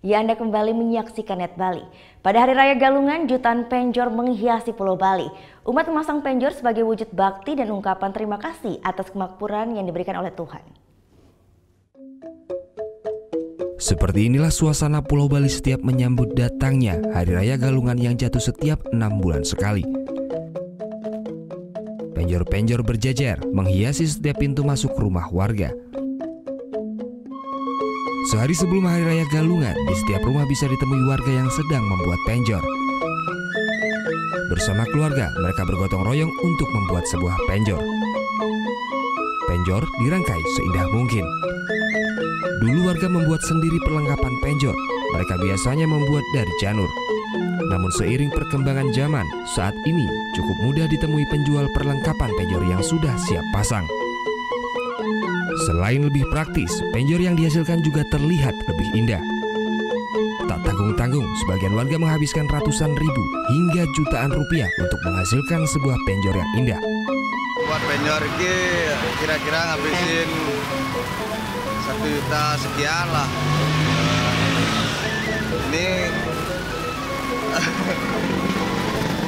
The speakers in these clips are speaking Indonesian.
Ya, Anda kembali menyaksikan Net Bali. Pada Hari Raya Galungan, jutaan penjor menghiasi Pulau Bali. Umat memasang penjor sebagai wujud bakti dan ungkapan terima kasih atas kemakmuran yang diberikan oleh Tuhan. Seperti inilah suasana Pulau Bali setiap menyambut datangnya Hari Raya Galungan yang jatuh setiap 6 bulan sekali. Penjor-penjor berjejer menghiasi setiap pintu masuk rumah warga. Sehari sebelum Hari Raya Galungan, di setiap rumah bisa ditemui warga yang sedang membuat penjor. Bersama keluarga, mereka bergotong royong untuk membuat sebuah penjor. Penjor dirangkai seindah mungkin. Dulu warga membuat sendiri perlengkapan penjor. Mereka biasanya membuat dari janur. Namun seiring perkembangan zaman, saat ini cukup mudah ditemui penjual perlengkapan penjor yang sudah siap pasang. Selain lebih praktis, penjor yang dihasilkan juga terlihat lebih indah. Tak tanggung-tanggung, sebagian warga menghabiskan ratusan ribu hingga jutaan rupiah untuk menghasilkan sebuah penjor yang indah. Buat penjor ini kira-kira ngabisin 1 juta sekian lah. Ini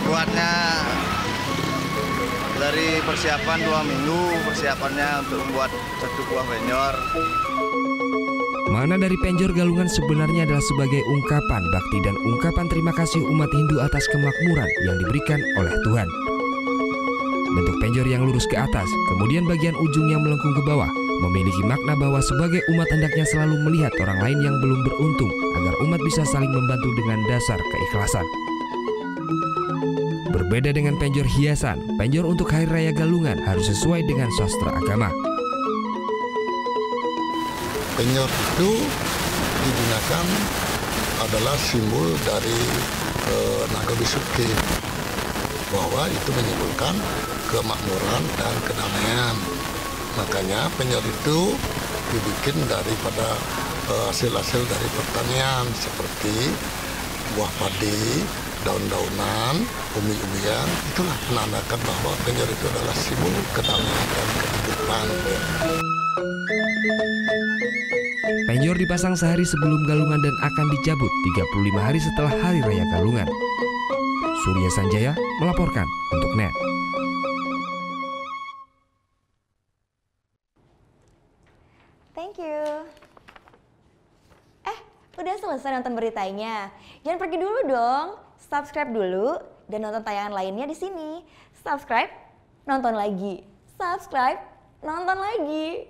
buatnya dari persiapan 2 minggu persiapannya untuk membuat 1 buah penjor. Makna dari penjor Galungan sebenarnya adalah sebagai ungkapan bakti dan ungkapan terima kasih umat Hindu atas kemakmuran yang diberikan oleh Tuhan. Bentuk penjor yang lurus ke atas, kemudian bagian ujung yang melengkung ke bawah, memiliki makna bahwa sebagai umat hendaknya selalu melihat orang lain yang belum beruntung agar umat bisa saling membantu dengan dasar keikhlasan. Berbeda dengan penjor hiasan, penjor untuk Hari Raya Galungan harus sesuai dengan sastra agama. Penjor itu digunakan adalah simbol dari naga bisuki, bahwa itu menyimbolkan kemakmuran dan kedamaian. Makanya penjor itu dibikin daripada hasil-hasil dari pertanian seperti buah padi, daun-daunan, umbi-umbian. Itulah menandakan bahwa penjor itu adalah simbol kedamaian dan kehidupan. Penjor dipasang sehari sebelum Galungan dan akan dicabut 35 hari setelah Hari Raya Galungan. Surya Sanjaya melaporkan untuk NET. Thank you. Udah selesai nonton beritanya? Jangan pergi dulu dong. Subscribe dulu dan nonton tayangan lainnya di sini. Subscribe, nonton lagi. Subscribe, nonton lagi.